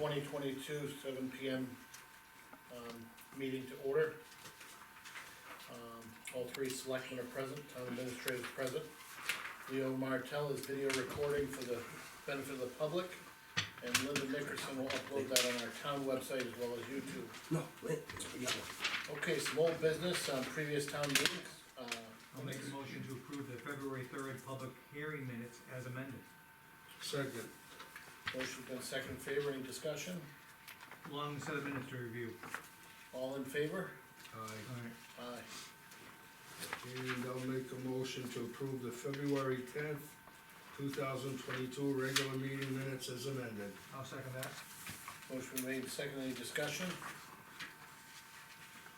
2022, 7 PM, meeting to order. All three selectmen are present, town administrator is present. Leo Martell is video recording for the benefit of the public, and Linda Nickerson will upload that on our town website as well as YouTube. No, wait, we got one. Okay, some old business on previous town meetings, I'll make a motion to approve the February 3rd public hearing minutes as amended. Second. motion been second in favor, any discussion? Long set of minutes to review. All in favor? Alright, Aye. And I'll make a motion to approve the February 10th, 2022 regular meeting minutes as amended. I'll second that. Motion been made, second, any discussion?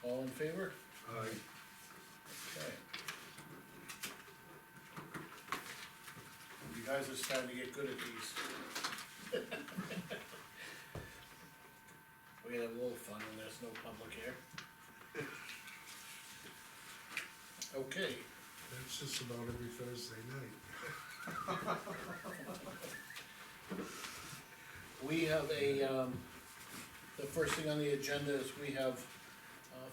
All in favor? Aye. Okay. You guys are starting to get good at these. We had a little fun when there's no public here. Okay, That's just about every Thursday night. we have the first thing on the agenda is we have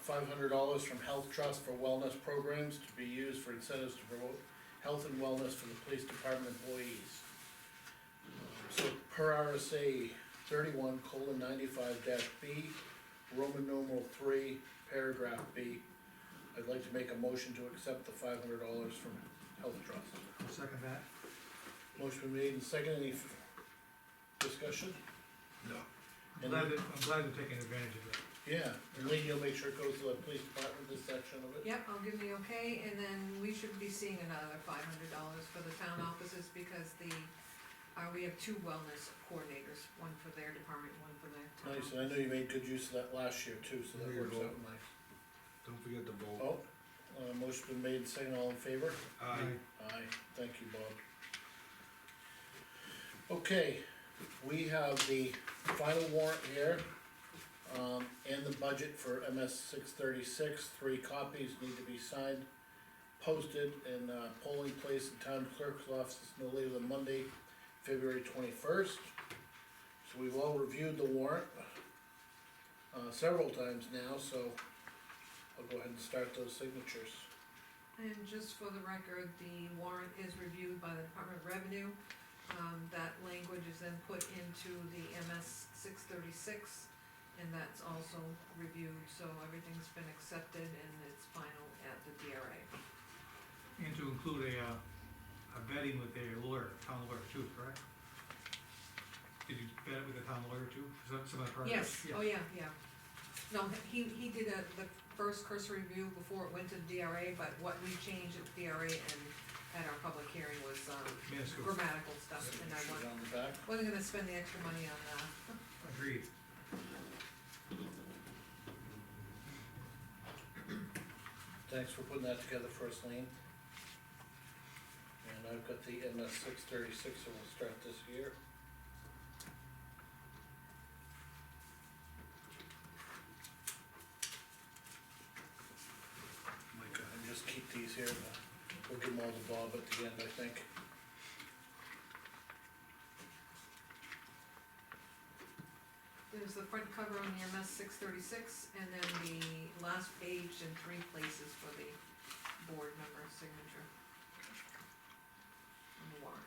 $500 from Health Trust for wellness programs to be used for incentives to promote health and wellness for the police department employees. So per RSA 31:95-B, Roman numeral 3, paragraph B, I'd like to make a motion to accept the $500 from Health Trust. I'll second that. Motion been made and second, any discussion? No. I'm glad they're taking advantage of that. Yeah, and Lee, you'll make sure it goes to the police department, this section of it? Yep, I'll give the okay, and then we should be seeing another $500 for the town offices, because we have two wellness coordinators, one for their department, one for the town. Nice, and I know you made good use of that last year too, so that There you works go. out nice. Don't forget to vote. Oh, motion been made, second, all in favor? Aye. Aye, thank you, Bob. Okay, we have the final warrant here, and the budget for MS 636, 3 copies need to be signed, posted, and, polling place in town clerk's office no later than Monday, February 21st. So we've all reviewed the warrant, several times now, so I'll go ahead and start those signatures. And just for the record, the warrant is reviewed by the Department of Revenue. That language is then put into the MS 636, and that's also reviewed, so everything's been accepted and it's final at the DRA. And to include a vetting with a lawyer, town lawyer too, correct? Did you vet it with the town lawyer too, for some of the projects? Yes, oh yeah, yeah. No, he did the first cursory review before it went to the DRA, but what we changed at the DRA and at our public hearing was, Minuscule. grammatical stuff, and I Should on the back. wasn't gonna spend the extra money on that. Agreed. Thanks for putting that together for us, Lean. And I've got the MS 636, so we'll start this here. My God, and just keep these here, we'll give them all to Bob at the end, I think. There's the front cover on the MS 636, and then the last page in 3 places for the board member signature. On the warrant.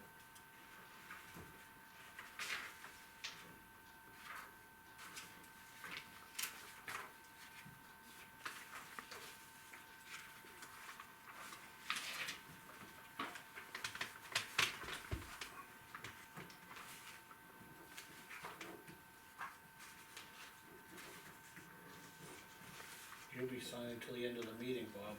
You'll be signing till the end of the meeting, Bob.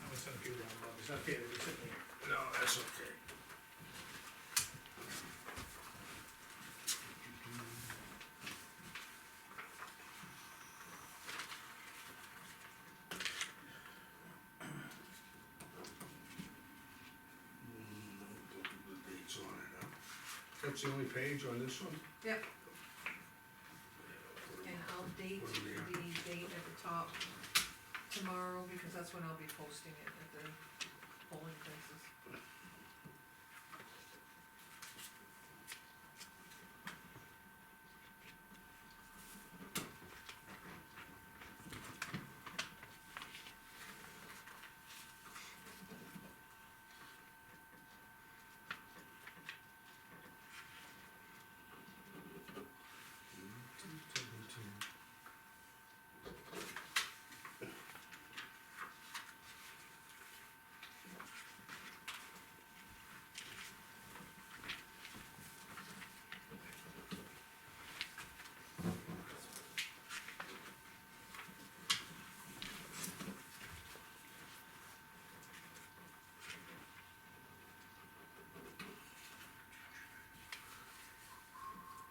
I'm gonna send a few down, Bob, it's not fair, it's sitting here. No, that's okay. Don't put the dates on it, huh? That's the only page on this one? Yep, and I'll date the date at the top. tomorrow, because that's when I'll be posting it at the polling places.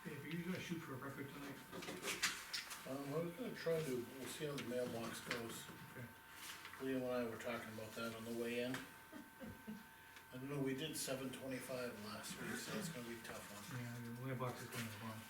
Dave, are you gonna shoot for a record tonight? I was gonna try to, we'll see how the mailbox goes. Okay. Leo and I were talking about that on the way in. I don't know, we did 725 last week, so it's gonna be a tough one. Yeah, the mailbox is going to the bottom.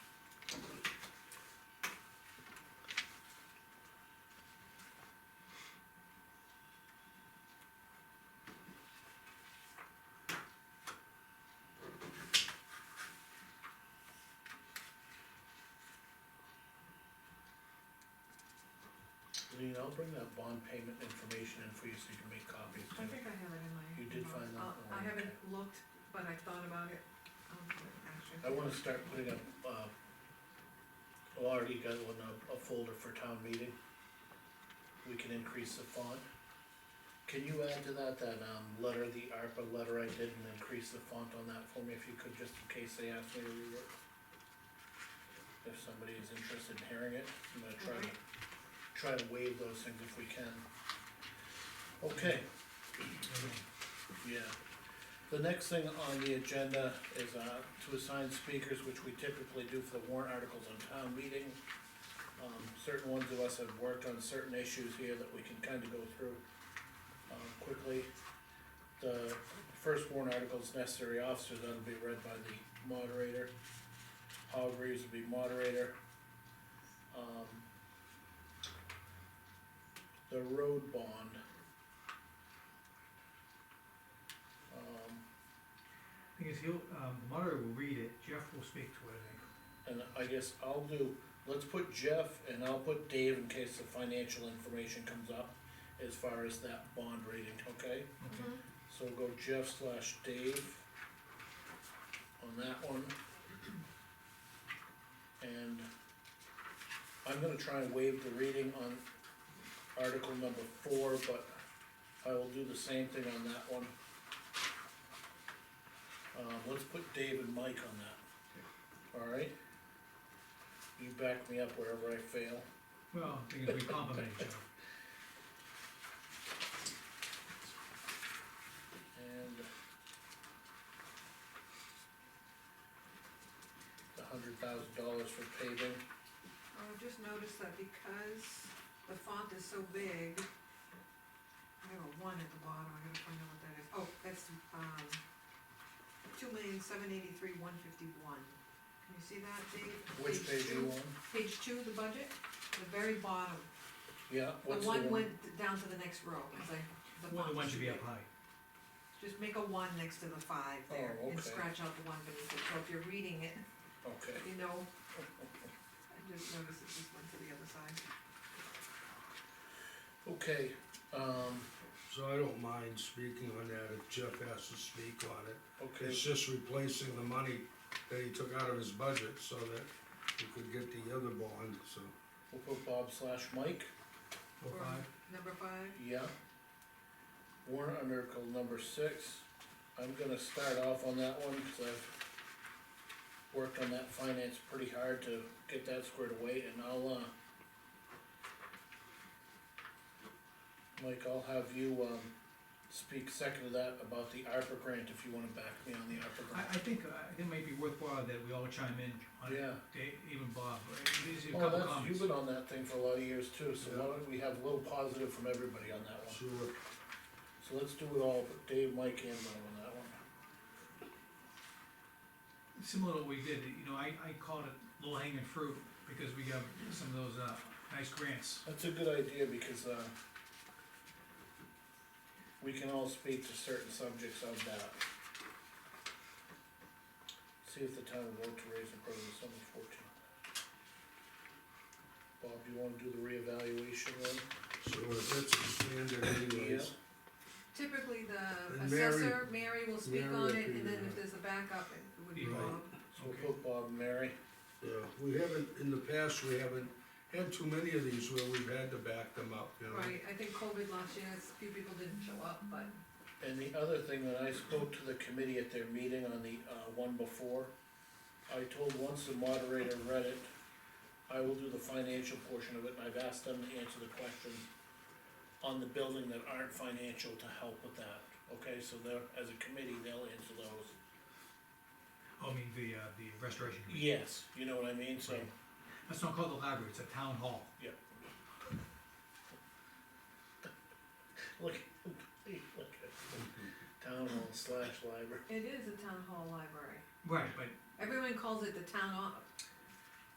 Lean, I'll bring that bond payment information in for you so you can make copies I too. think I have it in my. You did inbox. find that? I haven't looked, but I thought about it, actually. I wanna start putting up, already got one, a folder for town meeting. We can increase the font. Can you add to that, letter, the ARPA letter I did, and increase the font on that for me if you could, just in case they ask me to rework? If somebody is interested in hearing it, I'm gonna try to waive those things if we can. Okay, yeah. The next thing on the agenda is, to assign speakers, which we typically do for the warrant articles on town meeting. Certain ones of us have worked on certain issues here that we can kinda go through, quickly. The first warrant article is necessary officers, that'll be read by the moderator. Howard Reeves will be moderator. The road bond. Thing is, the moderator will read it, Jeff will speak to it, I think. And I guess I'll do, let's put Jeff and I'll put Dave in case the financial information comes up as far as that bond rating, okay? Okay. So we'll go Jeff/Dave on that one. And I'm gonna try and waive the reading on article number 4, but I will do the same thing on that one. Let's put Dave and Mike on that, alright? You back me up wherever I fail. Well, thing is, we compliment each other. And the $100,000 for paving. I just noticed that because the font is so big, I have a 1 at the bottom, I gotta find out what that is. Oh, that's, 2,783,151. Can you see that, Dave? Which page are you on? Page 2, the budget, the very bottom. Yeah, The what's one went down to the next row, cause the Well, the font one is should too be up big. high. Just make a 1 next to the 5 there, Oh, and okay. scratch out the 1 beneath it, so if you're reading it, Okay. you know. I just noticed it just went to the other side. Okay, So I don't mind speaking on that if Jeff has to speak on it. okay, It's just replacing the money that he took out of his budget so that he could get the other bond, so. we'll put Bob/Mike, Or For 5. Number 5, yeah. Warrant article number 6, I'm gonna start off on that one, cause I've worked on that finance pretty hard to get that squared away, and Mike, I'll have you, speak second to that about the ARPA grant, if you wanna back me on the ARPA grant. I think it might be worthwhile that we all chime in on it, Yeah. Dave, even Bob, there's a Oh, couple that's, comments. you've been on that thing for a lot of years too, so why Yeah. don't we have a little positive from everybody on that one? Sure. So let's do it all, but Dave, Mike, and Bob on that one. Similar to what we did, you know, I called it low hanging fruit, because we got some of those, nice grants. That's a good idea, because, we can all speak to certain subjects of that. See if the town will vote to raise the present sum of 14. Bob, do you wanna do the reevaluation one? Sure, that's standard anyways. Typically, the And Mary- assessor, Mary will speak Mary on will it, do and then that. if there's a backup, it would be Right. Bob. So we'll Okay. put Bob and Mary. Yeah, we haven't, in the past, we haven't had too many of these where we've had to back them up, you know? Right, I think COVID last year, a few people didn't show up, but, And the other thing, when I spoke to the committee at their meeting on the, one before, I told once the moderator read it, I will do the financial portion of it, and I've asked them to answer the questions on the building that aren't financial to help with that, okay, so they're, as a committee, they'll answer those. Oh, I mean, the restoration. Yes, you know what I mean, so, That's not called the library, it's a town hall. look, look at town hall / library. it is a town hall library. Right, but, Everyone calls it the town hall,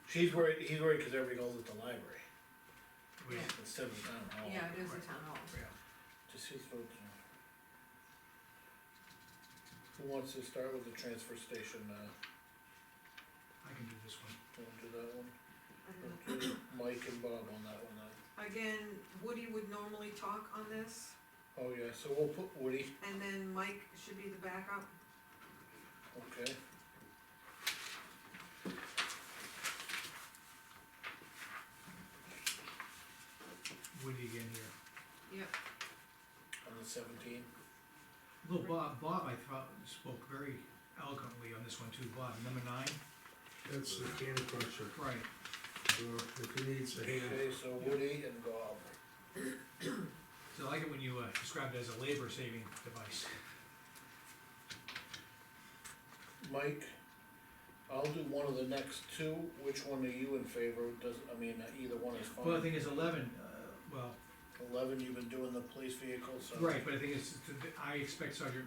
He's worried, cause everybody calls it the library, we, Yeah. instead of the town hall. yeah, it is a town hall. yeah. Just his vote. Who wants to start with the transfer station, I can do this one. wanna do that one? Okay, Mike and Bob on that one then. Again, Woody would normally talk on this, Oh, yeah, so we'll put Woody, and then Mike should be the backup. okay. Woody again here. Yep, On the 17. Little Bob, I thought, spoke very eloquently on this one too, Bob, number 9. That's the can crusher, Right. so if he needs a hand. Okay, so Woody and Bob. So I like it when you describe it as a labor saving device. Mike, I'll do one of the next two, which one are you in favor of, either one is Well, the fine. thing is 11, well, 11, you've been doing the police vehicle, so. right, but the thing is, I expect Sergeant,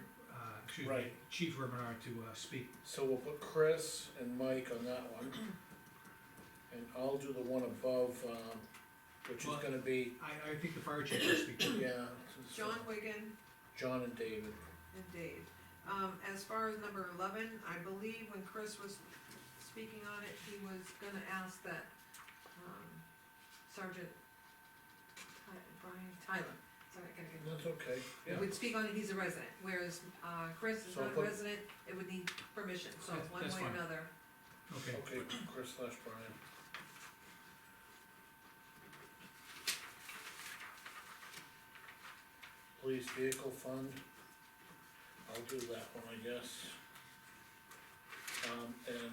excuse me, Right. Chief Remenar to speak. So we'll put Chris and Mike on that one. And I'll do the one above, which is Well- gonna be, I think the fire chief will speak. yeah. John Wigan John and David. and Dave. As far as number 11, I believe when Chris was speaking on it, he was gonna ask that, Sergeant Brian Tyler, sorry, I gotta get. That's okay, yeah. Would speak on it, he's a resident, whereas, Chris is So not a put- resident, it would need permission, so That's- one that's way or fine. another. Okay, Okay, Chris / Brian. Police vehicle fund. I'll do that one, I guess. And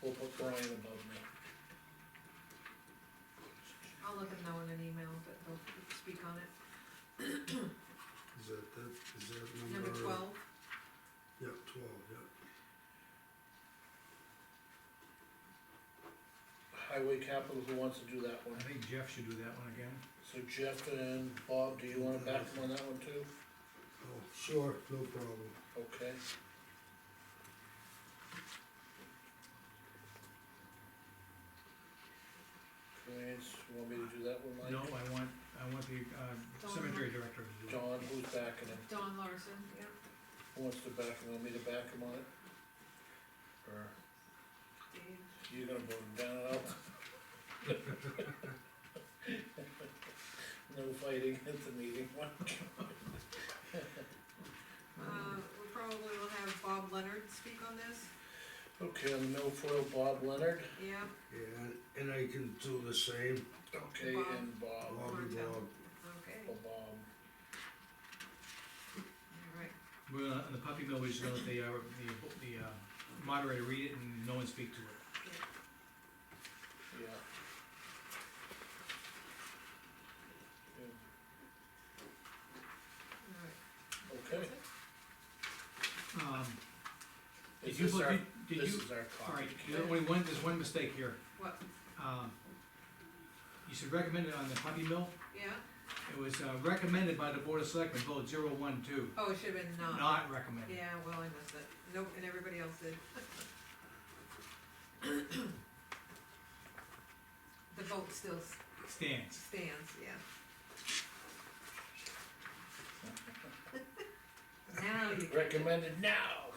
we'll put Brian above me. I'll let them know in an email that they'll speak on it. Is that Number 12, Yeah, 12, yeah. Highway capital, who wants to do that one? I think Jeff should do that one again. So Jeff and Bob, do you wanna back them on that one too? Oh, sure, no problem. Okay. Finance, you want me to do that one, Mike? No, I want the cemetery director to do it. John, who's backing him? Don Larson, yep, Who wants to back him? Want me to back him on it? Or Dave. you gonna vote him down and out? No fighting at the meeting. We probably will have Bob Leonard speak on this, Okay, on the milfoil, Bob Leonard. yeah, Yeah, and I can do the same, Okay, Bob. and Bob. Bobby Bob. okay, Bob. alright, We're on the puppy mill, we're just gonna let the moderator read it and no one speak to it. Yeah. alright. Okay. Did Is you, this our, did this you, is our copy. alright, there's one mistake here. What, You should recommend it on the puppy mill, yeah, it was recommended by the board of selectmen, vote 012, oh, it should've been not recommended. yeah, well, I missed it, nope, and everybody else did. The vote still Stands. stands, yeah. recommended now.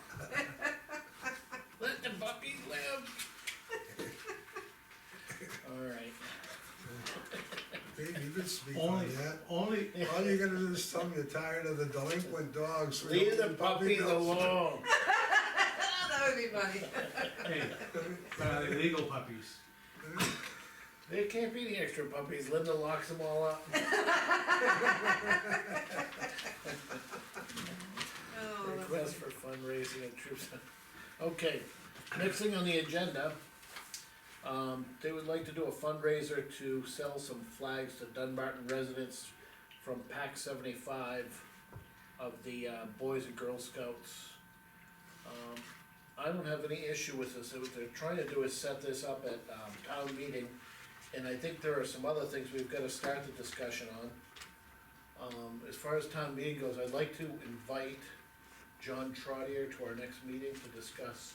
Let the puppies live. Alright, Dave, you could speak Only, on that. only, All you gotta do is tell me you're tired of the delinquent dogs. We leave don't the need puppy puppies mills. alone. That would be funny. hey, but are they legal puppies? There can't be any extra puppies, Linda locks them all up. Oh, that's Request for fundraising at troops. Okay, next thing on the agenda, they would like to do a fundraiser to sell some flags to Dunbarton residents from Pack 75 of the, Boys and Girl Scouts. I don't have any issue with this, what they're trying to do is set this up at, town meeting, and I think there are some other things we've gotta start the discussion on. As far as town meeting goes, I'd like to invite John Trottier to our next meeting to discuss,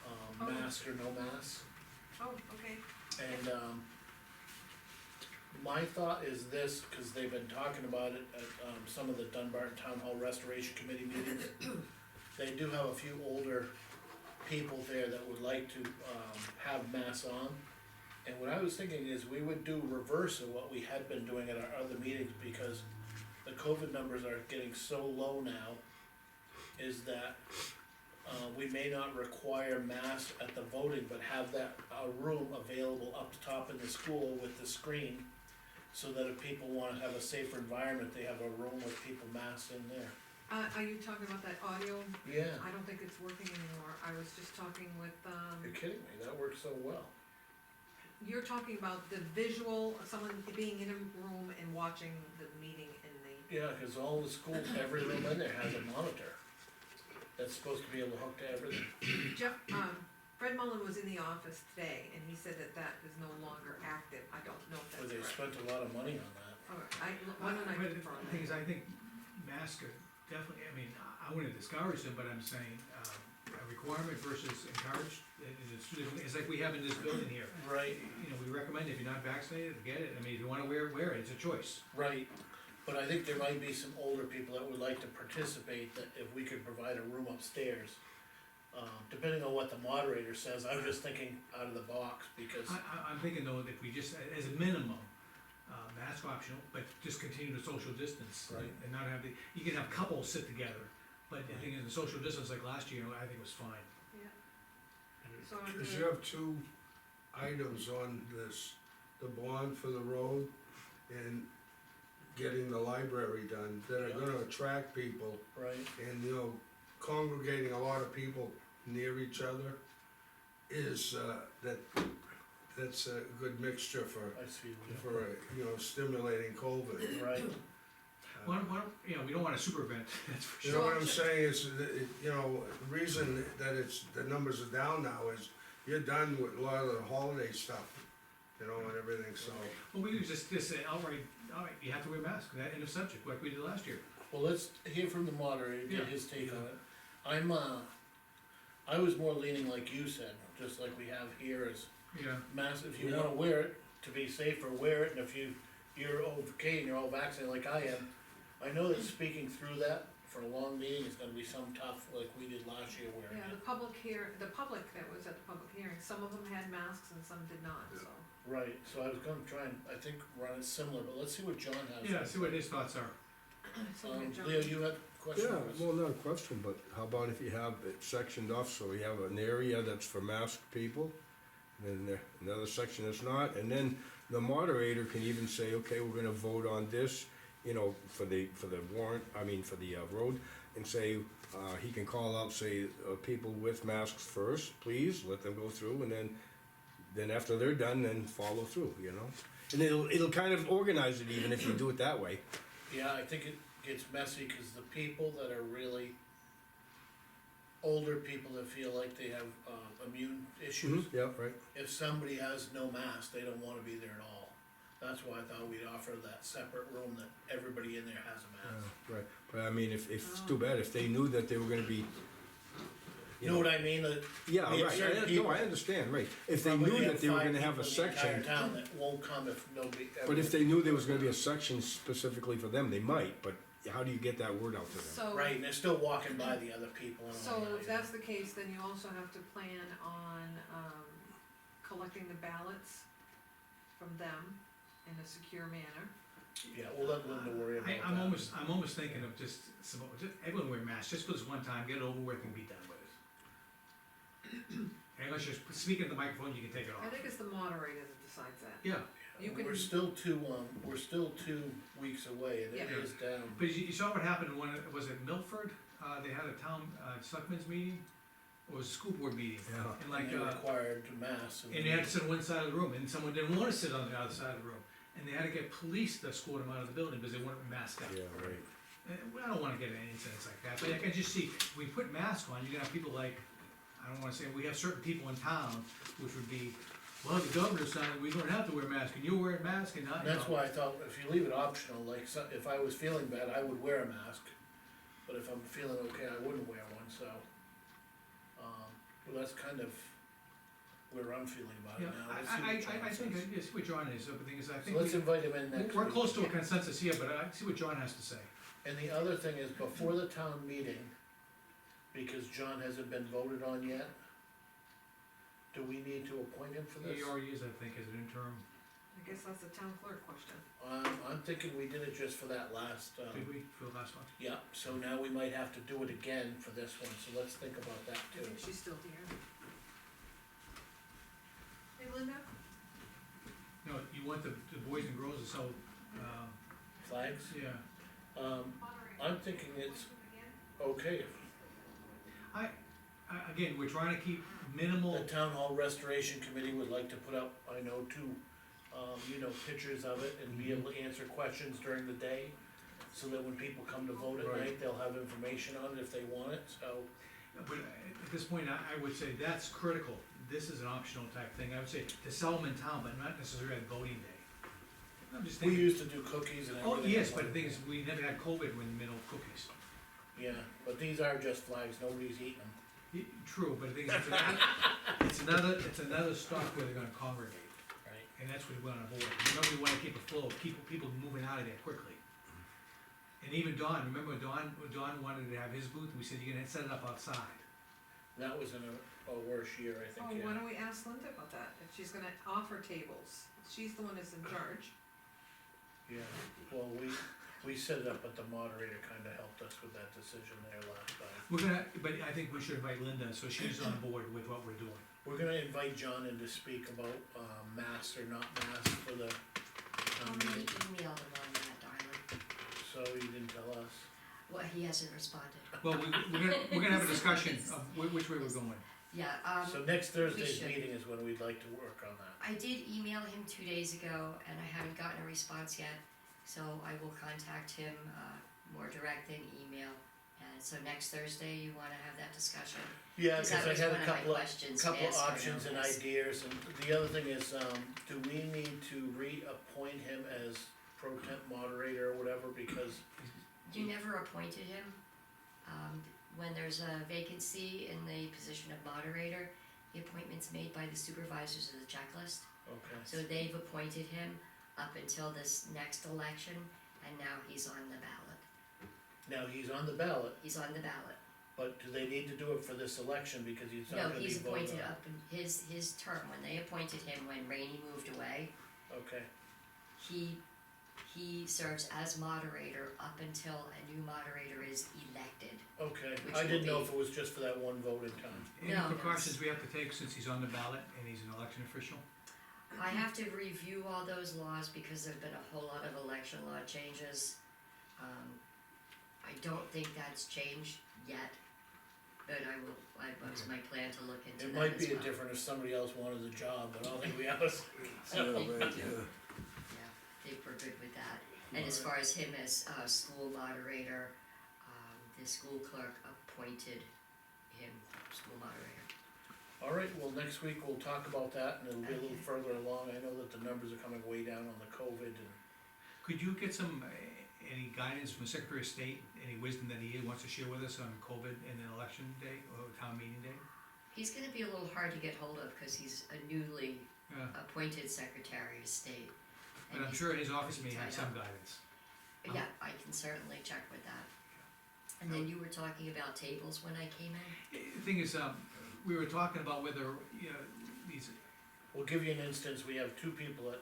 Oh. mask or no mask. Oh, okay. And, my thought is this, cause they've been talking about it at, some of the Dunbarton Town Hall Restoration Committee meetings. They do have a few older people there that would like to, have masks on. And what I was thinking is we would do reverse of what we had been doing at our other meetings, because the COVID numbers are getting so low now, is that, we may not require masks at the voting, but have that, room available up top in the school with the screen, so that if people wanna have a safer environment, they have a room with people masked in there. Are you talking about that audio? Yeah, I don't think it's working anymore. I was just talking with, you're kidding me, that works so well. you're talking about the visual, someone being in a room and watching the meeting in the, Yeah, cause all the schools, every room in there has a monitor. That's supposed to be able to hook to everything. Jeff, Fred Mullen was in the office today, and he said that that is no longer active. I don't know if But that's they correct. spent a lot of money on that. Alright, why don't I But confirm the thing is, that? I think masks are definitely, I mean, I wouldn't discourage them, but I'm saying, a requirement versus encouraged, it's like we have in this building here. Right. You know, we recommend if you're not vaccinated, get it, I mean, if you wanna wear it, wear it, it's a choice. Right, but I think there might be some older people that would like to participate, that if we could provide a room upstairs. Depending on what the moderator says, I was just thinking out of the box, because, I'm thinking though, that we just, as a minimum, mask optional, but just continue to social distance. Right. And not have you can have couples sit together, but I think in the social distance like last year, I think it was fine. Yeah. So I'm Cause gonna- you have two items on this, the bond for the road and getting the library done, that are gonna attract people, right, and, you know, congregating a lot of people near each other is, that's a good mixture I see, for, you know, stimulating COVID. right, Why don't, you know, we don't want a super event, that's for You sure. know what I'm saying, is, that you know, the reason that the numbers are down now is you're done with a lot of the holiday stuff, you know, and everything, so. Well, we just say outright, you have to wear a mask, that end of subject, like we did last year. well, let's hear from the moderator, Yeah. get his take on it. I was more leaning like you said, just like we have here, is Yeah. mask, if you Yeah. wanna wear it, to be safer, wear it, and if you're okay and you're all vaccinated like I am, I know that speaking through that for a long meeting is gonna be some tough, like we did last year wearing Yeah, it. the public that was at the public hearing, some of them had masks and some did not, so. Right, so I was gonna try and, I think, run it similar, but let's see what John has. Yeah, see what his thoughts are. So we'll get John. Leo, you had a question? Yeah, for us? well, not a question, but how about if you have it sectioned off, so you have an area that's for masked people, and then another section that's not, and then the moderator can even say, okay, we're gonna vote on this, you know, for the warrant, I mean, for the road, and say, he can call out, say, people with masks first, please, let them go through, and then after they're done, then follow through, you know? And it'll kind of organize it even if you do it that way. Yeah, I think it gets messy, cause the people that are really older people that feel like they have, immune issues, Yeah, right. if somebody has no mask, they don't wanna be there at all. That's why I thought we'd offer that separate room that everybody in there has a mask. Right, but I mean, if, it's too bad, if they knew that they were gonna be. You know what I mean? Yeah, we have right, certain no, people- I understand, right, if they Probably knew that they were five gonna have a people in the entire section, town that won't come if nobody. but if they knew there was gonna be a section specifically for them, they might, but how do you get that word out to them? So. Right, and they're still walking by the other people and all So that. if that's the case, then you also have to plan on, collecting the ballots from them in a secure manner. Yeah, we'll let Linda worry about that. I'm almost thinking of just everyone wear masks, just for this one time, get it over with and be done with it. Unless you're speaking to the microphone, you can take it I off. think it's the moderator that decides that. Yeah, You can. We're still 2 weeks away, and it Yeah. is down. but you saw what happened when, was it Milford? They had a town, selectmen's meeting, or was it a school board meeting? Yeah. And like, And they required masks. and they had to sit on one side of the room, and someone didn't wanna sit on the other side of the room. And they had to get police to escort them out of the building because they weren't masked up. Yeah, right. And I don't wanna get any incidents like that, but I can just see, if we put masks on, you're gonna have people like, I don't wanna say, we have certain people in town, which would be, well, the governor signed, we don't have to wear masks, and you're wearing a mask and not, And that's why I thought, if you leave it optional, like, if I was feeling bad, I would wear a mask. But if I'm feeling okay, I wouldn't wear one, so. Well, that's kind of where I'm feeling about Yeah, it now. Let's see what I John think, says. I see what John is, the thing is, I So think let's invite him in next we're week. close to a consensus here, but I see what John has to say. And the other thing is, before the town meeting, because John hasn't been voted on yet, do we need to appoint him for this? He already is, I think, as an interim, I guess that's a town clerk question. I'm thinking we did it just for that last, did we, for the last one? yeah, so now we might have to do it again for this one, so let's think about that I too. think she's still here. Hey Linda? No, you want the boys and girls to sell, Flags? yeah. I'm thinking it's okay. Again, we're trying to keep minimal, The town hall restoration committee would like to put up, I know, two, pictures of it and be able to answer questions during the day. So that when people come to vote at Right. night, they'll have information on it if they want it, so. but at this point, I would say that's critical. This is an optional type thing, I would say to sell them in town, but not necessarily at voting day. I'm just We thinking, used to do cookies and everything. oh, yes, at but the one thing is, point. we never had COVID when middle cookies. Yeah, but these are just flags, nobody's eating them. True, but the thing is, it's another stop where they're gonna congregate. Right. And that's what we wanna avoid, remember, we wanna keep a flow, keep people moving out of there quickly. And even Don, remember Don wanted to have his booth, we said, you're gonna set it up outside. That was in a worse year, I Oh, think, why yeah. don't we ask Linda about that, if she's gonna offer tables, she's the one that's in charge. Yeah, well, we set it up, but the moderator kinda helped us with that decision there last time. But I think we should invite Linda, so she's on board with what we're doing. We're gonna invite John in to speak about, masks or not masks for the How town many meeting, emailed him on that, darling? so he didn't tell us. Well, he hasn't responded. Well, we're gonna have a discussion of which way we're going. Yeah, So next Thursday's should. meeting is when we'd like to work on that. I did email him 2 days ago and I haven't gotten a response yet, so I will contact him, more direct than email. And so next Thursday, you wanna have that discussion? Yeah, Because cause that I was had one a of my couple of questions to ask her options and on this. ideas, and the other thing is, do we need to reappoint him as pro temp moderator or whatever, because, You never appointed him. When there's a vacancy in the position of moderator, the appointment's made by the supervisors of the checklist. okay, So they've appointed him up until this next election, and now he's on the ballot. now he's on the ballot, He's on the ballot. but do they need to do it for this election, because he's not No, gonna be he's voted appointed on? up in his term, when they appointed him, when Rainey moved away, Okay, he serves as moderator up until a new moderator is elected. okay, Which I will didn't know be- if it was just for that one vote in time. Any No, precautions we have to take since he's on the ballot and he's an election official? I have to review all those laws because there've been a whole lot of election law changes. I don't think that's changed yet, but it's my plan to look into It that might as be well. different if somebody else wanted the job, but I don't think we have a, Yeah, they were good with that. And as far as him as, school moderator, the school clerk appointed him school moderator. alright, well, next week we'll talk about that, and it'll be a little Okay. further along, I know that the numbers are coming way down on the COVID, and Could you get some, any guidance from the Secretary of State, any wisdom that he wants to share with us on COVID and then election day or town meeting day? He's gonna be a little hard to get hold of, cause he's a newly Yeah, appointed Secretary of State. but and I'm he's sure his office may tied have some up. guidance. Yeah, I can certainly check with that. And then you were talking about tables when I came in? The thing is, we were talking about whether, you know, these, We'll give you an instance, we have two people that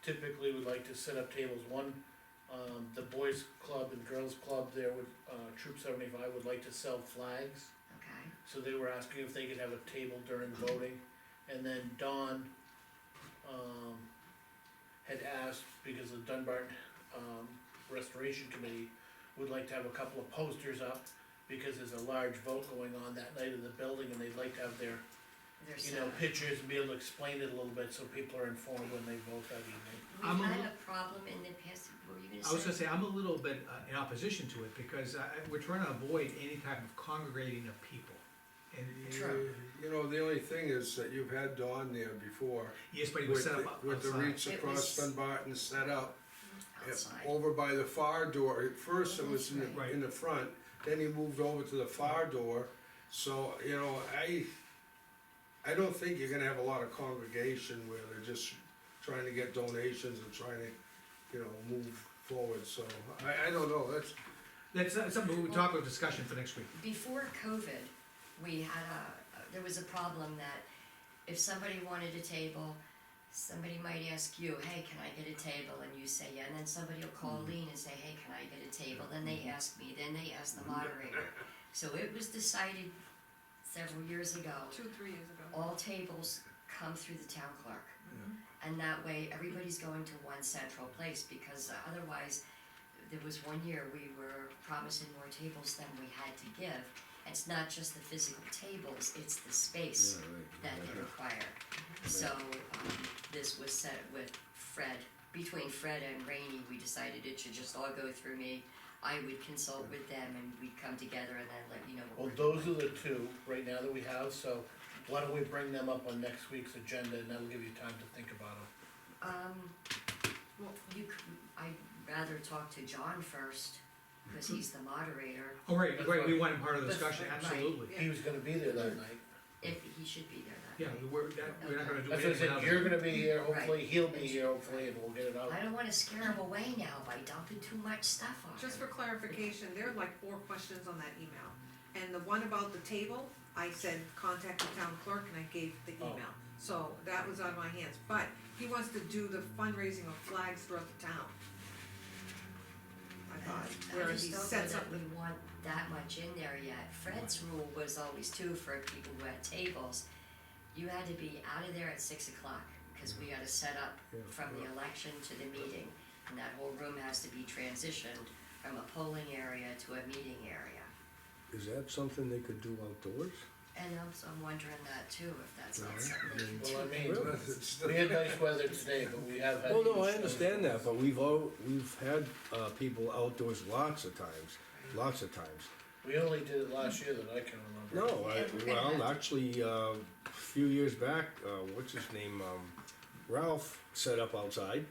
typically would like to set up tables. One, the boys club and girls club there with, Troop 75 would like to sell flags. Okay, So they were asking if they could have a table during voting. And then Dawn, had asked, because the Dunbarton, Restoration Committee would like to have a couple of posters up, because there's a large vote going on that night in the building, and they'd like to have their, there's, you know, pictures and be able to explain it a little bit, so people are informed when they vote that evening. I'm we've a had a problem in the past, what were you gonna say? I was gonna say, I'm a little bit in opposition to it, because we're trying to avoid any type of congregating of people. And, True. You know, the only thing is that you've had Dawn there before. yes, but he was With set the, up with the outside. wreaths It across was- Dunbarton set up. Outside. Over by the far door, at first it was in Right. the, in the front, then he moved over to the far door. So, you know, I don't think you're gonna have a lot of congregation where they're just trying to get donations and trying to, you know, move forward, so, I don't know, That's something we talk about, discussion for next week. Before COVID, we had there was a problem that if somebody wanted a table, somebody might ask you, hey, can I get a table? And you say, yeah, and then somebody will call Lean and say, hey, can I get a table? Then they ask me, then they ask the moderator. So it was decided several years ago, 2-3 years ago. all tables come through the town clerk. And that way, everybody's going to one central place, because otherwise, there was one year we were promising more tables than we had to give. It's not just the physical tables, it's the space that they require. So, this was set with Fred, between Fred and Rainey, we decided it should just all go through me. I would consult with them and we'd come together and then let you know Well, what we're doing. those are the two right now that we have, so why don't we bring them up on next week's agenda, and that'll give you time to think about them. Well, I'd rather talk to John first, cause he's the moderator, Oh, right, we want him part of the But- discussion, right. absolutely. He was gonna be there that night. if he should be there that Yeah, night. we're not gonna do That's what I anything said, without you're him. gonna be here, hopefully, Right. he'll be here, hopefully, and we'll get it out. I don't wanna scare him away now by dumping too much stuff on him. Just for clarification, there are like 4 questions on that email. And the one about the table, I said contact the town clerk and I gave the Oh. email. So that was out of my hands, but he wants to do the fundraising of flags throughout the town. I thought, where I he just don't know sets up that we want that much in there yet. Fred's rule was always too, for people who had tables, you had to be out of there at 6 o'clock, cause we gotta set up from the election to the meeting. And that whole room has to be transitioned from a polling area to a meeting area. Is that something they could do outdoors? And I'm wondering that too, if that's not Right. something they can do. Well, I mean, Really? we had nice weather today, but we have had. Well, no, I huge understand that, snowstorms. but we've had, people outdoors lots of times. We only did it last year that I can remember. No, Yeah, we're gonna have well, to. actually, a few years back, what's his name, Ralph set up outside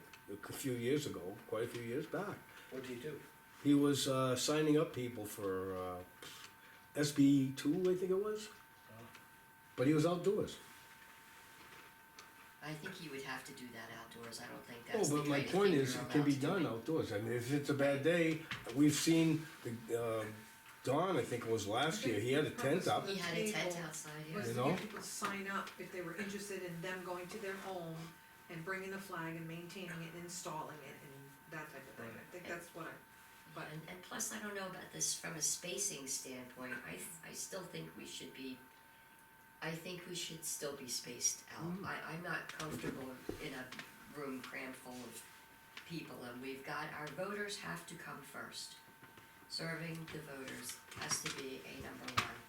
a few years ago, quite a few years back. What'd you do? He was, signing up people for, SB 2, I think it was. But he was outdoors. I think you would have to do that outdoors, I don't think that's Oh, the but my kind of point thing is, you're it can allowed be to do done it. outdoors. I mean, if it's a bad day, we've seen, Don, I think it was last year, he had a tent up. He had a tent Table outside, was yeah. You to know? get people to sign up if they were interested in them going to their home and bringing the flag and maintaining it and installing it and that type of thing. I think that's what but And plus, I don't know about this from a spacing standpoint, I still think we should be, I think we should still be spaced out. I'm not comfortable in a room crammed full of people, and we've got, our voters have to come first. Serving the voters has to be a number one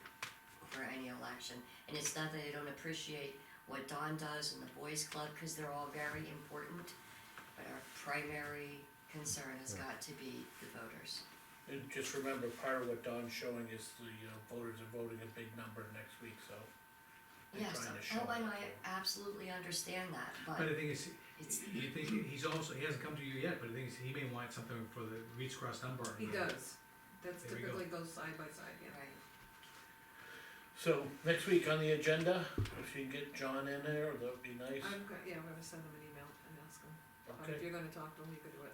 for any election. And it's not that I don't appreciate what Don does and the Boys Club, cause they're all very important, but our primary concern has got to be the voters. And just remember, part of what Don's showing is the voters are voting a big number next week, so. they're Yes, trying to show and it. I absolutely understand that, But the but thing is, it's, you think, he hasn't come to you yet, but the thing is, he may want something for the Reach Across Dunbarton. he does. That's There we go. typically goes side by side, yeah. right, So, next week on the agenda, if you can get John in there, that'd be nice. I'm gonna send him an email and ask him. But Okay. if you're gonna talk to him, you could do it.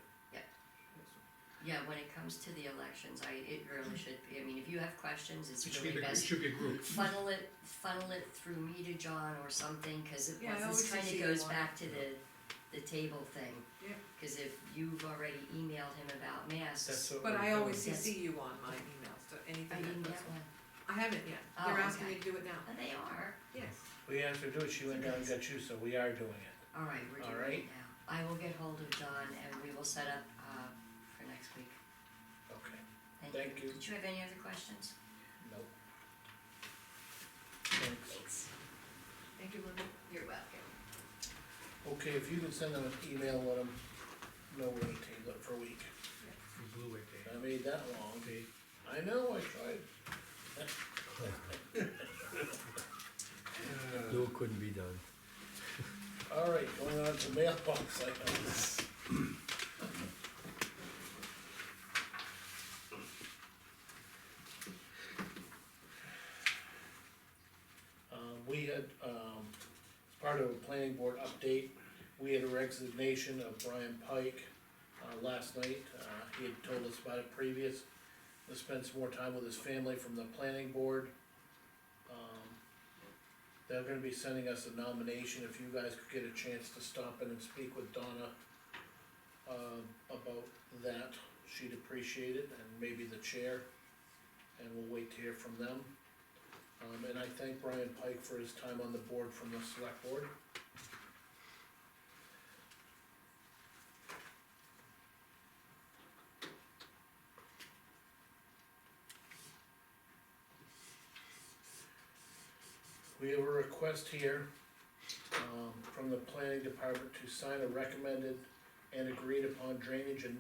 Yeah. Yeah, when it comes to the elections, it really should be, I mean, if you have questions, it's It should really be, it best should be a group. funnel it through me to John or something, cause Yeah, I this always kinda CC goes you on back to the table thing. Yeah. Cause if you've already emailed him about masks, That's what But we're I always doing. CC you on my emails to I anything didn't that get one. I haven't yet, Oh, they're asking okay. me to do it now, Oh, they are, yes. We asked her to do it, she went down and got you, so we are doing it. alright, we're All doing right. it now. I will get hold of John and we will set up, for next week. Okay, Thank Thank you. you. Did you have any other questions? nope. Thanks. Thanks. Thank you, Linda. You're welcome. Okay, if you can send them an email, let them know we're gonna table it for a week. We blew it, Dave. I made that long. Dave, I know, I tried. No, it couldn't be done. All right, going on to mailbox items. We had, as part of a planning board update, we had a resignation of Brian Pike, last night. He had told us about it previous, to spend some more time with his family from the planning board. They're gonna be sending us a nomination, if you guys could get a chance to stop in and speak with Donna, about that, she'd appreciate it, and maybe the chair, and we'll wait to hear from them. And I thank Brian Pike for his time on the board from the select board. We have a request here, from the planning department to sign a recommended and agreed upon drainage and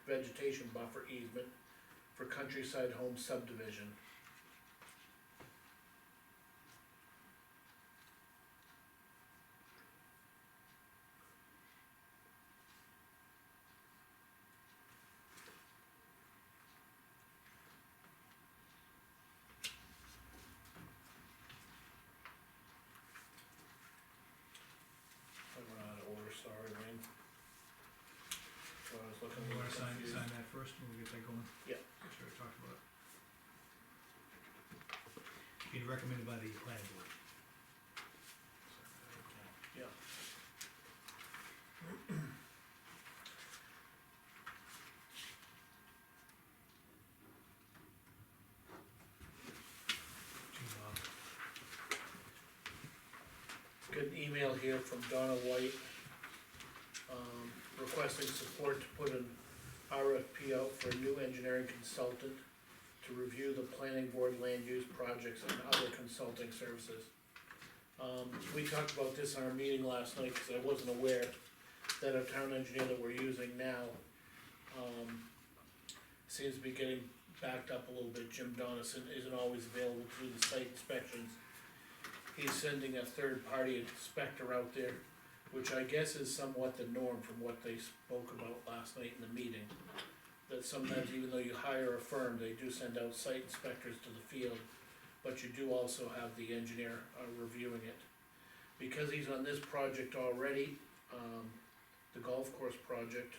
vegetation buffer easement for Countryside Home subdivision. I went out of order, sorry, Wayne. So I was looking a you little wanna sign confused. that first, and we'll get that going? Yeah. Sure, we talked about it. Being recommended by the planning board. Yeah. Good email here from Donna White, requesting support to put an RFP out for a new engineering consultant to review the planning board land use projects and other consulting services. We talked about this in our meeting last night, cause I wasn't aware that our town engineer that we're using now, seems to be getting backed up a little bit. Jim Donison isn't always available to do the site inspections. He's sending a third-party inspector out there, which I guess is somewhat the norm from what they spoke about last night in the meeting. That sometimes even though you hire a firm, they do send out site inspectors to the field, but you do also have the engineer, reviewing it. Because he's on this project already, the golf course project,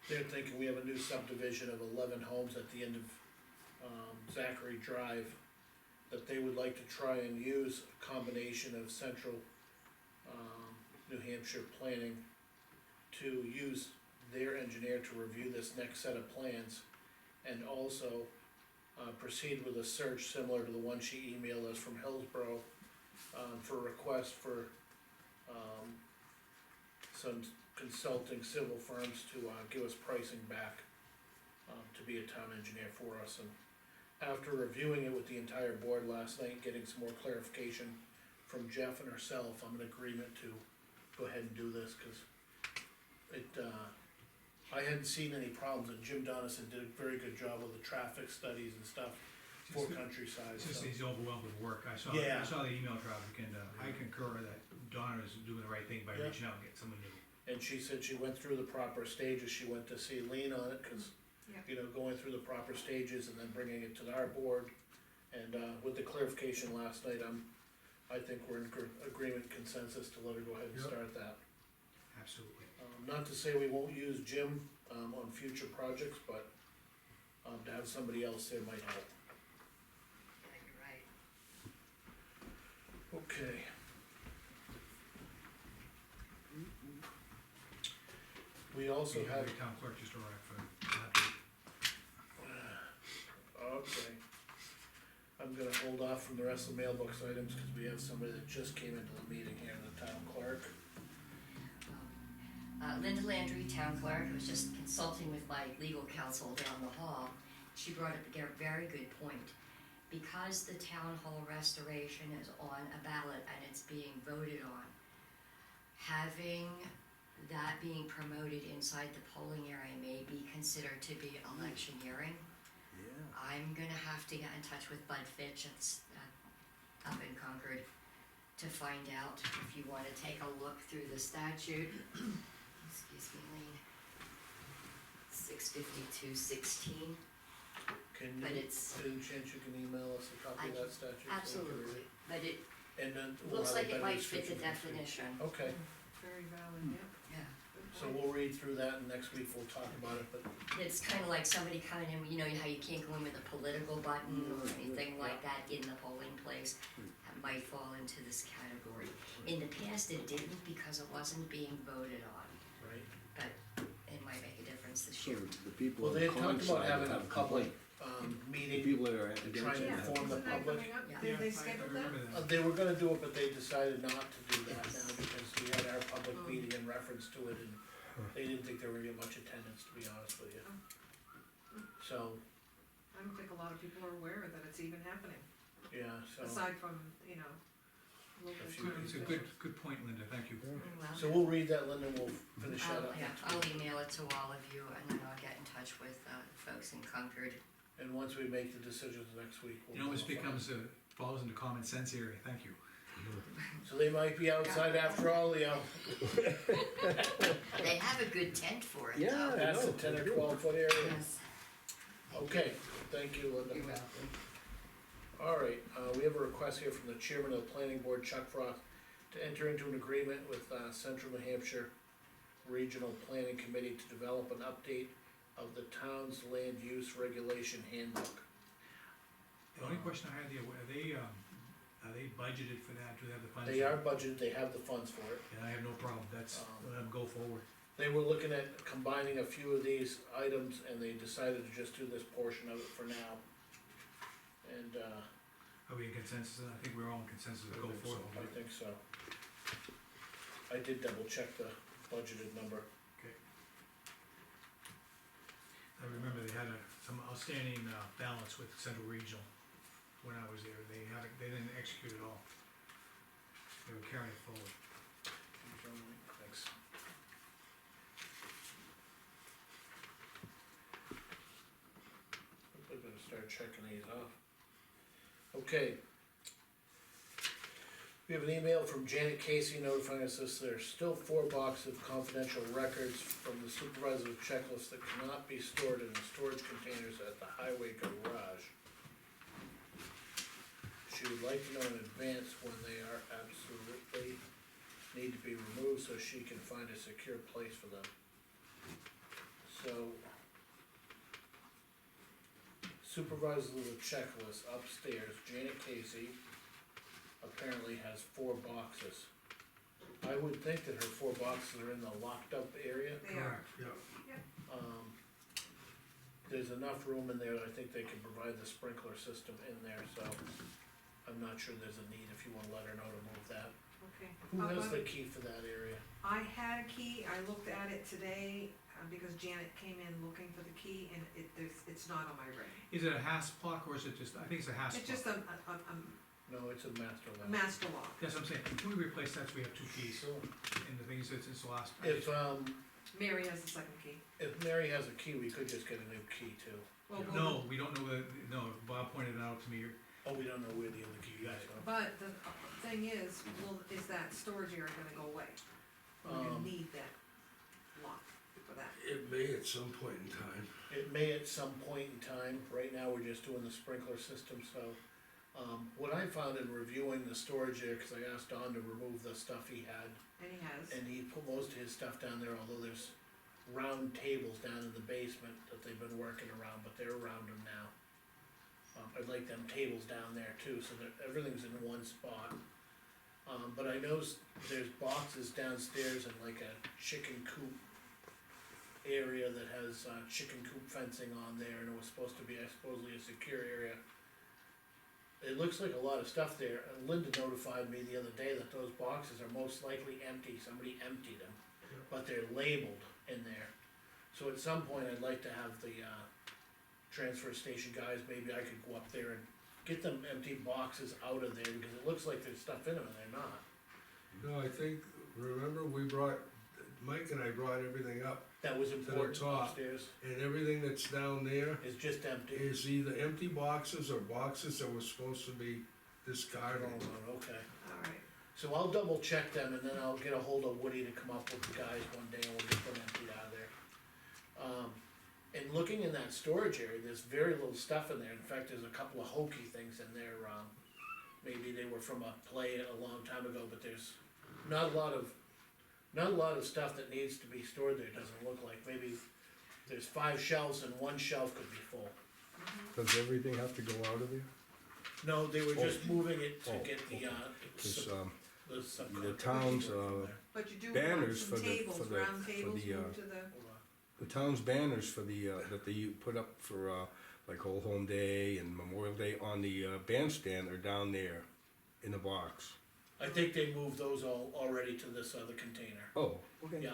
they're thinking we have a new subdivision of 11 homes at the end of, Zachary Drive, that they would like to try and use a combination of central, New Hampshire planning to use their engineer to review this next set of plans, and also, proceed with a search similar to the one she emailed us from Hillsborough, for request for, some consulting civil firms to, give us pricing back, to be a town engineer for us, and after reviewing it with the entire board last night, getting some more clarification from Jeff and herself, I'm in agreement to go ahead and do this, cause it, I hadn't seen any problems, and Jim Donison did a very good job with the traffic studies and stuff for Countryside, It's just so. he's overwhelmed with work, I saw Yeah. the email traffic, and, I concur that Donna is doing the right thing by Yeah. reaching out and getting someone new. And she said she went through the proper stages, she went to see Lean on it, cause, Yeah. you know, going through the proper stages and then bringing it to our board. And, with the clarification last night, I think we're in agreement consensus to let her go ahead and Yep. start that. Absolutely. Not to say we won't use Jim on future projects, but, to have somebody else there might help. Yeah, you're right. Okay. We also We have, the town clerk just arrived for that. okay. I'm gonna hold off from the rest of the mailbox items, cause we have somebody that just came into the meeting here, the town clerk. Linda Landry, town clerk, was just consulting with my legal counsel down the hall. She brought up a very good point. Because the town hall restoration is on a ballot and it's being voted on, having that being promoted inside the polling area may be considered to be electioneering. Yeah. I'm gonna have to get in touch with Bud Fitch up in Concord to find out if you wanna take a look through the statute. Excuse me, Lean. 652-16, Can but you, it's, any chance you can email us a copy of that statute? so we can read absolutely, it? but it And then we'll looks have a like it better might fit the description next week. definition, Okay, Very valid, yep. yeah. Good so point. we'll read through that and next week we'll talk about it, but, It's kinda like somebody coming in, you know how you can't go in with a political button or anything like that in the polling place. That might fall into this category. In the past, it didn't because it wasn't being voted on, right? but it might make a difference this So year. the people Well, on they the con talked about side having have a a public, complaint. The meeting, people that are to against try it and Yeah, have. inform the isn't that public. coming up? Yeah. Did they I schedule remember that? They were gonna do it, but they decided not to do that now because we had our public meeting in reference to it and they didn't think there would be much attendance, to be honest with you. So, I don't think a lot of people are aware that it's even happening, yeah, so, aside from, you know, local A few- town It's a officials. good point, Linda, thank you. Well, so we'll read that, Linda, and we'll finish that up yeah, next I'll week. email it to all of you and then I'll get in touch with, folks in Concord. And once we make the decisions next week, we'll. You know, this notify becomes, falls into common sense area, thank you. them. So they might be outside after all, Leo, They have a good tent for it though. Yeah. I that's know, a 10 or I do. 12 foot area. Yes. Okay, thank you, Linda. You're welcome. Alright, we have a request here from the chairman of the planning board, Chuck Frost, to enter into an agreement with, Central New Hampshire Regional Planning Committee to develop an update of the town's land use regulation handbook. The only question I had there, are they budgeted for that, do they have the funds? They are budgeted, they have the funds for it. And I have no problem, that's, let them go forward. They were looking at combining a few of these items, and they decided to just do this portion of it for now. And, Are we in consensus? I think we're all in consensus to go forward. I think so. I did double check the budgeted number. Okay. I remember they had some outstanding, balance with Central Regional when I was there, they didn't execute it all. They were carrying it forward. Thanks. I'm gonna start checking these off. Okay. We have an email from Janet Casey notifying us that there's still 4 boxes of confidential records from the supervisor's checklist that cannot be stored in the storage containers at the highway garage. She would like to know in advance when they are absolutely need to be removed so she can find a secure place for them. So, supervisor of the checklist upstairs, Janet Casey, apparently has 4 boxes. I would think that her 4 boxes are in the locked up area. They are, Yeah, There's enough room in there, I think they can provide the sprinkler system in there, so I'm not sure there's a need if you wanna let her know to move that. okay. Who has Well, the key for that area? I had a key, I looked at it today, because Janet came in looking for the key, and it's not on my ring. Is it a hasp lock or is it just, I think it's a hasp lock. It's just a No, it's a master lock. master lock. That's what I'm saying, can we replace that so we have 2 keys? So, And the thing is, it's the last. Mary has the second key. if Mary has a key, we could just get a new key too. Well, No, we don't know no, Bob pointed it out to me, Oh, we don't know where the other key is, so. But the thing is, is that storage area gonna go away? We're gonna need that lock for that. it may at some point in time. It may at some point in time, right now, we're just doing the sprinkler system, so. What I found in reviewing the storage there, cause I asked Don to remove the stuff he had, And he has, and he put most of his stuff down there, although there's round tables down in the basement that they've been working around, but they're around them now. I'd like them tables down there too, so that everything's in one spot. But I noticed there's boxes downstairs in like a chicken coop area that has, chicken coop fencing on there, and it was supposed to be supposedly a secure area. It looks like a lot of stuff there, and Linda notified me the other day that those boxes are most likely empty, somebody emptied them, but they're labeled in there. So at some point, I'd like to have the, transfer station guys, maybe I could go up there and get them empty boxes out of there, because it looks like there's stuff in them and they're not. No, I think, remember, Mike and I brought everything up, That was important top. upstairs, and everything that's down there it's just empty. is either empty boxes or boxes that were supposed to be discarded. Okay, Alright, so I'll double check them, and then I'll get a hold of Woody to come up with the guys one day, and we'll get them emptied out of there. And looking in that storage area, there's very little stuff in there, in fact, there's a couple of hokey things in there, maybe they were from a play a long time ago, but there's not a lot of stuff that needs to be stored there, doesn't look like, maybe there's 5 shelves and 1 shelf could be full. Does everything have to go out of there? No, they were just moving it to Oh, get the, okay. Cause, the subcontractor. the town's, but you do Banners want for some the- tables, for the- round for tables the, moved to the, the town's banners for the, that they put up for, like Old Home Day and Memorial Day on the, bandstand are down there in the box. I think they moved those all already to this other container. Oh, okay. Yeah.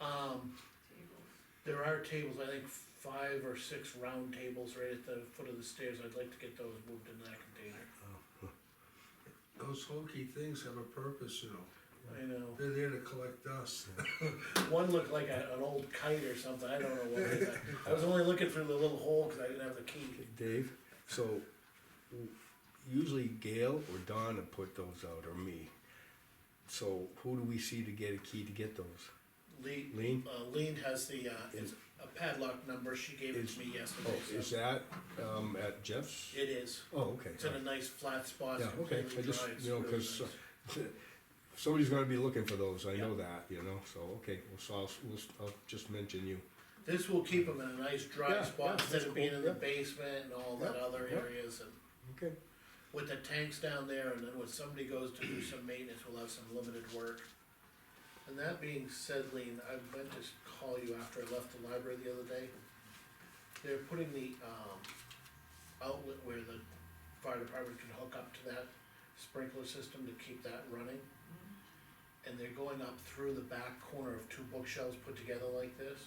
tables. There are tables, I think 5 or 6 round tables right at the foot of the stairs, I'd like to get those moved into that container. Those hokey things have a purpose, you know, I know, they're there to collect dust. one looked like an old kite or something, I don't know what it is. I was only looking through the little hole, cause I didn't have the key. Dave, so usually Gail or Donna put those out, or me. So who do we see to get a key to get those? Lean? Lean has the, it's a padlock number, she gave it to me yesterday, Oh, is so. that, at Jeff's? It is, Oh, okay. it's in a nice flat spot, Yeah, it's okay, completely I just, dry, it's you know, really cause nice. somebody's gonna be looking for those, I know Yeah. that, you know, so, okay, well, so I'll just mention you. This will keep them in a nice dry Yeah, spot, yeah, instead that's of being cool, in the yeah. basement and all that Yeah, other yeah. areas, and Okay. with the tanks down there, and then when somebody goes to do some maintenance, we'll have some limited work. And that being said, Lean, I meant to call you after I left the library the other day. They're putting the, outlet where the fire department can hook up to that sprinkler system to keep that running. And they're going up through the back corner of 2 bookshelves put together like this.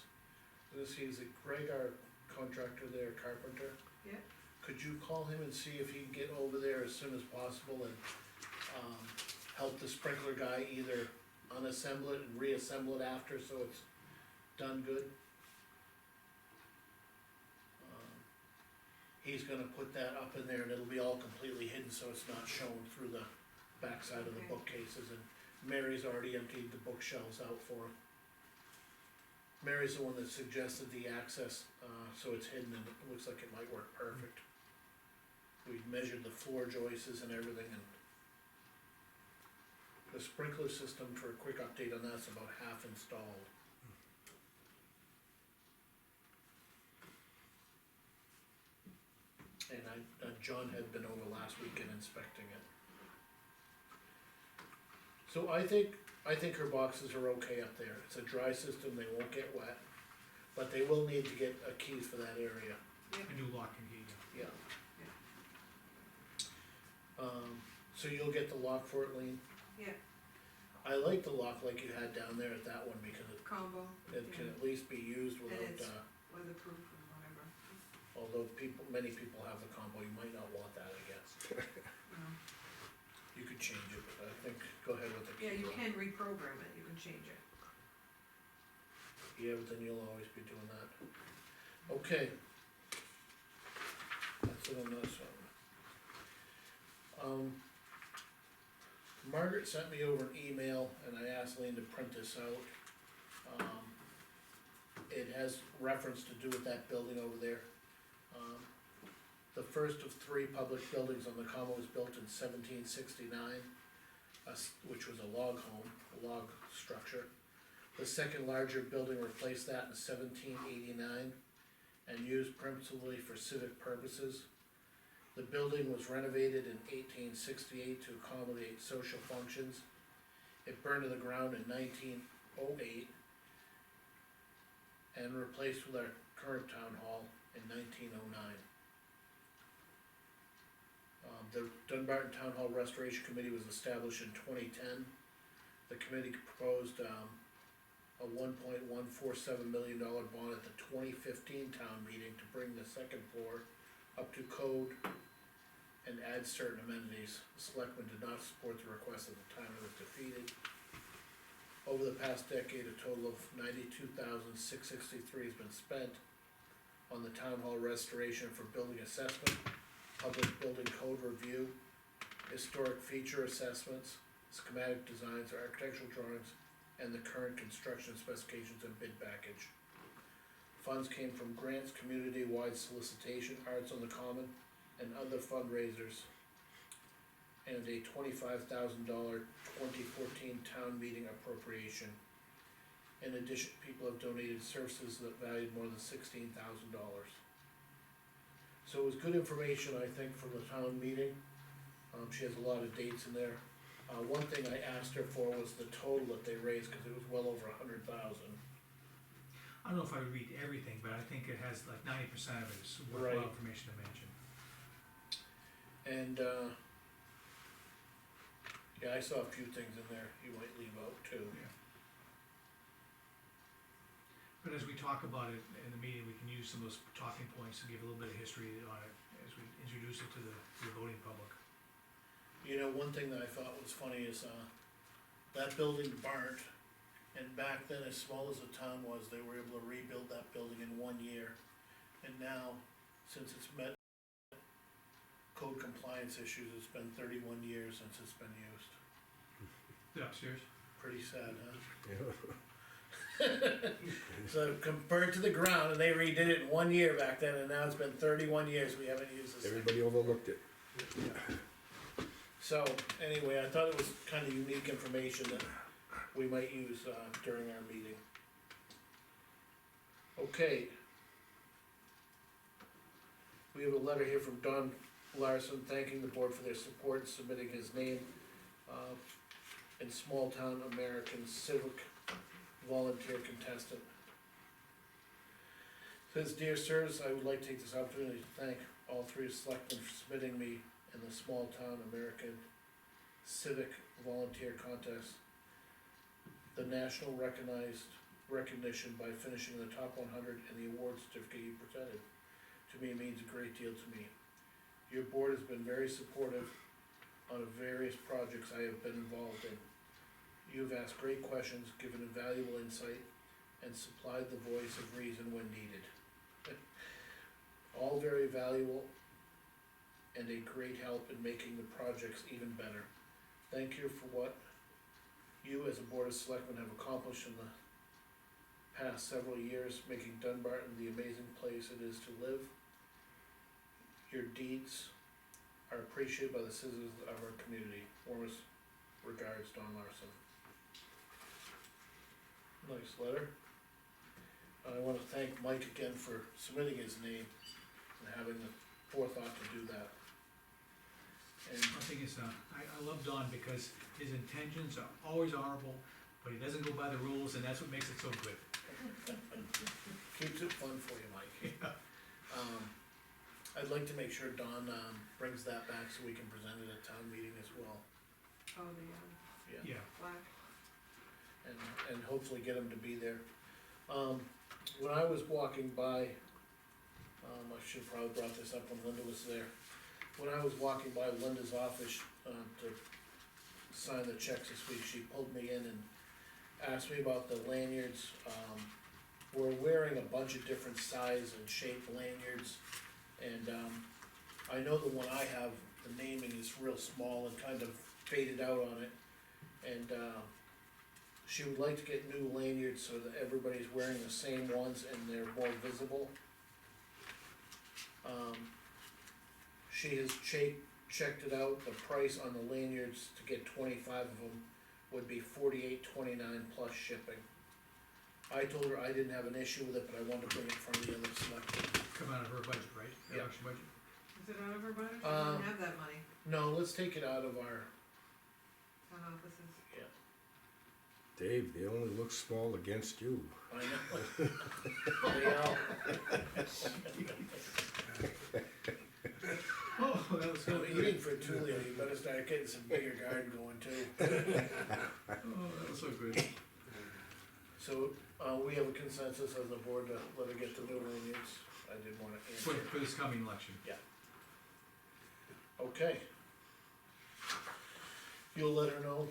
This is Greg, our contractor there, carpenter. Yeah. Could you call him and see if he can get over there as soon as possible and, help the sprinkler guy either unassemble it and reassemble it after, so it's done good? He's gonna put that up in there and it'll be all completely hidden, so it's not shown through the backside of the Okay. bookcases, and Mary's already emptied the bookshelves out for him. Mary's the one that suggested the access, so it's hidden and it looks like it might work perfect. We measured the floor joists and everything, and the sprinkler system, for a quick update on that's about half installed. And John had been over last week and inspecting it. So I think her boxes are okay up there, it's a dry system, they won't get wet, but they will need to get keys for that area, A new lock and key, yeah. So you'll get the lock for it, Lean? Yeah, I like the lock like you had down there at that one, because combo, it can at least be used And without, it's- weatherproof or whatever. although many people have the combo, you might not want that, I guess. You could change it, but I think, go ahead with the key. Yeah, you lock. can reprogram it, you can change it. Yeah, but then you'll always be doing that. Okay. That's it on this one. Margaret sent me over an email and I asked Lean to print this out. It has reference to do with that building over there. The first of 3 public buildings on the common was built in 1769, which was a log home, a log structure. The second larger building replaced that in 1789 and used principally for civic purposes. The building was renovated in 1868 to accommodate social functions. It burned to the ground in 1908 and replaced with our current town hall in 1909. The Dunbarton Town Hall Restoration Committee was established in 2010. The committee proposed a $1.147 million bond at the 2015 town meeting to bring the second floor up to code and add certain amenities. The selectmen did not support the request at the time it was defeated. Over the past decade, a total of $92,663 has been spent on the town hall restoration for building assessment, public building code review, historic feature assessments, schematic designs, architectural drawings, and the current construction specifications and bid package. Funds came from grants, community-wide solicitation, Arts on the Common, and other fundraisers, and a $25,000 2014 town meeting appropriation. In addition, people have donated services that valued more than $16,000. So it was good information, I think, from the town meeting. She has a lot of dates in there. One thing I asked her for was the total that they raised, cause it was well over 100,000. I don't know if I would read everything, but I think it has like 90% of it is Right. worthwhile information to mention. And, yeah, I saw a few things in there you might leave out too. Yeah. But as we talk about it in the meeting, we can use some of those talking points to give a little bit of history on it as we introduce it to the voting public. You know, one thing that I thought was funny is, that building burnt, and back then, as small as the town was, they were able to rebuild that building in 1 year. And now, since it's met code compliance issues, it's been 31 years since it's been used. The upstairs? Pretty sad, huh? Yeah. So burnt to the ground, and they redid it in 1 year back then, and now it's been 31 years we haven't used this thing. Everybody overlooked it. So, anyway, I thought it was kinda unique information that we might use, during our meeting. Okay. We have a letter here from Don Larson thanking the board for their support in submitting his name, in Small Town American Civic Volunteer Contestant. Says, dear sirs, I would like to take this opportunity to thank all three selectmen for submitting me in the Small Town American Civic Volunteer Contest. The national recognition by finishing in the top 100 and the award certificate you presented, to me means a great deal to me. Your board has been very supportive on various projects I have been involved in. You've asked great questions, given invaluable insight, and supplied the voice of reason when needed. All very valuable and a great help in making the projects even better. Thank you for what you as a board of selectmen have accomplished in the past several years, making Dunbarton the amazing place it is to live. Your deeds are appreciated by the citizens of our community. Warmest regards, Don Larson. Nice letter. I wanna thank Mike again for submitting his name and having the forethought to do that. And I think it's, I love Don because his intentions are always honorable, but he doesn't go by the rules, and that's what makes it so good. keeps it fun for you, Mike. I'd like to make sure Don, brings that back so we can present it at town meeting as well. Oh, the, Yeah, black, And hopefully get him to be there. When I was walking by, I should probably brought this up when Linda was there. When I was walking by Linda's office, to sign the checks this week, she pulled me in and asked me about the lanyards. We're wearing a bunch of different size and shape lanyards, and, I know the one I have, the naming is real small and kind of faded out on it. And, she would like to get new lanyards so that everybody's wearing the same ones and they're more visible. She has checked it out, the price on the lanyards to get 25 of them would be $48.29 plus shipping. I told her I didn't have an issue with it, but I wanted to bring it in front of the other selectmen. Come out of her budget, right? The Yeah. election budget? Is it out of her budget? She Um, doesn't have that money, No, let's take it out of our, town offices. Dave, they only look small against you. I know. They are. Oh, that was So so eating good. for Tulio, you better start getting some bigger garden going too. Oh, that was so good. So, we have a consensus as a board to let her get the new Williams. I didn't wanna For, answer. for this coming election. Okay. You'll let her know?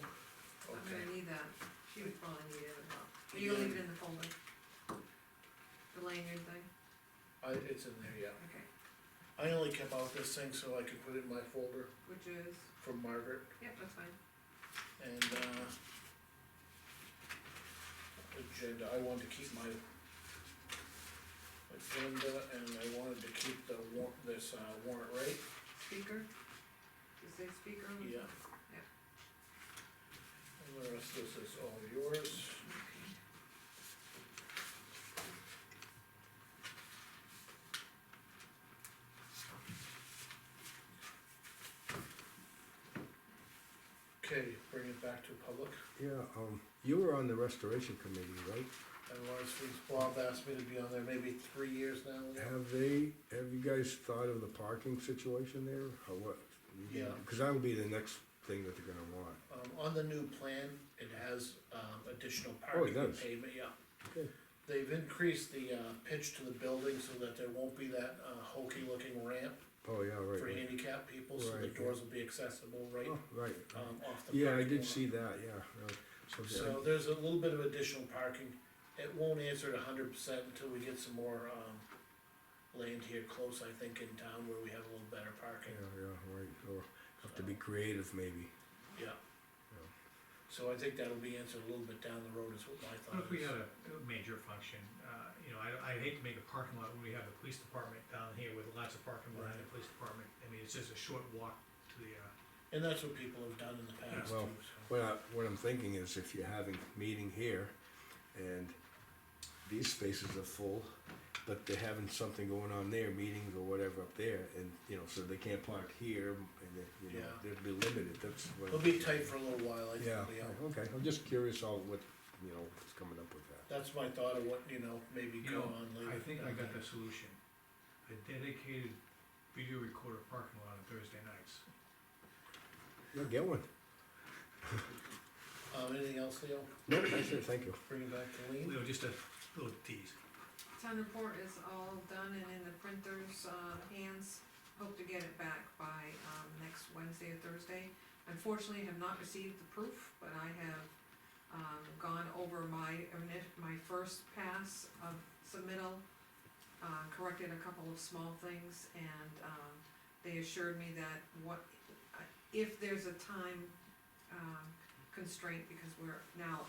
I'm Okay. gonna need that, she would probably need it as well. Are you gonna leave it in the folder? The lanyard thing, It's in there, yeah. okay, I only kept out this thing so I could put it in my folder which is, from Margaret yep, that's fine. and, agenda, I wanted to keep my agenda and I wanted to keep the this warrant rate. Speaker? Does it say speaker on the? Yeah. Yeah. And the rest of this is all yours. Okay, bring it back to public. Yeah, you were on the restoration committee, right? And was, since Bob asked me to be on there maybe 3 years now. Have you guys thought of the parking situation there, or what? Yeah. Cause that'll be the next thing that they're gonna want. On the new plan, it has, additional Oh, it parking and does. pavement, yeah. Okay. They've increased the, pitch to the building so that there won't be that, hokey looking ramp Oh, yeah, right. for right. handicapped people, so the Right, yeah. doors will be accessible right, Oh, right. off the. Yeah, I parking did lot. see that, yeah, right. So there's a little bit of additional parking. It won't answer it 100% until we get some more, land here close, I think, in town where we have a little better Yeah, parking. yeah, right, or have to be creative maybe. Yeah. So I think that'll be answered a little bit down the road is what my What thought if we is. had a major function, I hate to make a parking lot when we have the police department down here with lots of parking behind the police department. I mean, it's just a short walk to the, And that's what people have done in the past Well, too, so. What I'm thinking is if you're having meeting here and these spaces are full, but they're having something going on there, meetings or whatever up there, and, so they can't park here, and Yeah. they'll be limited, that's what. It'll be tight for a little while, I think, Yeah, Leo. okay, I'm just curious all what's coming up with that. That's my thought of what, maybe you go know, on later. I think I got the solution. A dedicated video recorder parking lot on Thursday nights. Yeah, get one. Anything else, Leo? No, that's it, thank you. Bring it back to Lean? Just a little tease. Town report is all done and in the printer's, hands, hope to get it back by, next Wednesday or Thursday. Unfortunately, have not received the proof, but I have, gone over my first pass of submittal, corrected a couple of small things, and, they assured me that if there's a time, constraint, because we're now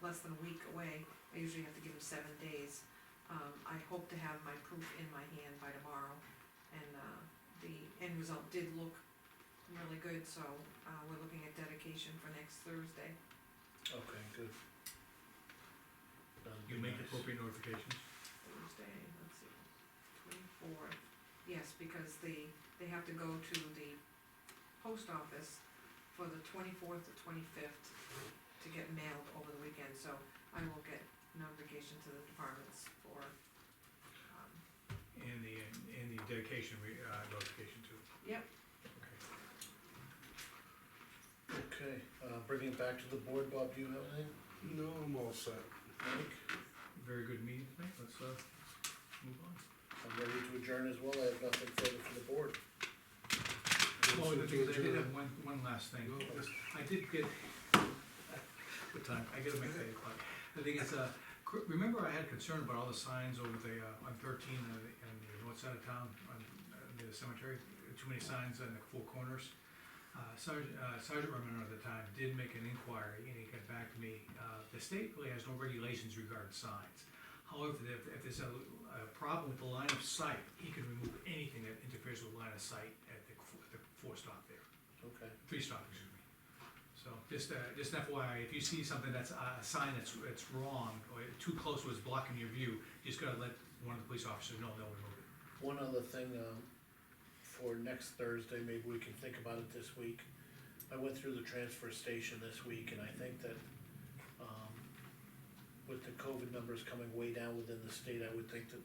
less than a week away, I usually have to give them 7 days. I hope to have my proof in my hand by tomorrow, and, the end result did look really good, so, we're looking at dedication for next Thursday. Okay, good. That'd You be make nice. appropriate notifications. Thursday, let's see, 24th, yes, because they have to go to the post office for the 24th or 25th to get mailed over the weekend, so I will get notification to the departments for, And the dedication, notification too. yep, Okay. Okay, bringing it back to the board, Bob, do you have anything? No, I'm all set. Mike? Very good meeting tonight, let's, move on. I'm ready to adjourn as well, I have nothing further for the board. Oh, the thing is, I did Adjourn. have one last thing. Go. I did get, what time? I gotta make that 8 o'clock. The thing is, remember I had concern about all the signs over the, on 13 and the north side of town, on the cemetery, too many signs on the four corners. Sergeant Romano at the time did make an inquiry, and he got back to me, the state really has no regulations regarding signs. However, if there's a problem with the line of sight, he can remove anything that interferes with line of sight at the 4 stop there. Okay. 3 stop, excuse me. So, So, just an FYI, if you see something that's a sign that's wrong, or too close to what's blocking your view, you just gotta let one of the police officers know, they'll remove it. One other thing, for next Thursday, maybe we can think about it this week. I went through the transfer station this week, and I think that, with the COVID numbers coming way down within the state, I would think that,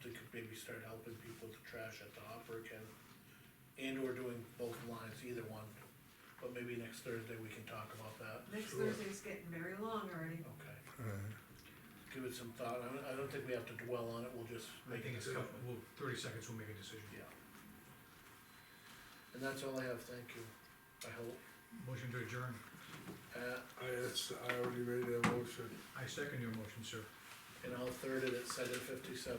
they could maybe start helping people with the trash at the hopper again. And or doing both lines, either one, but maybe next Thursday we can talk about that. Next Sure. Thursday's getting very long already. Okay, give it some thought, I don't think we have to dwell on it, we'll just I make think it. it's 30 seconds, we'll make a decision. Yeah. And that's all I have, thank you, I hope. Motion to adjourn. I already made that motion. I second your motion, sir. And I'll third it at 7:57.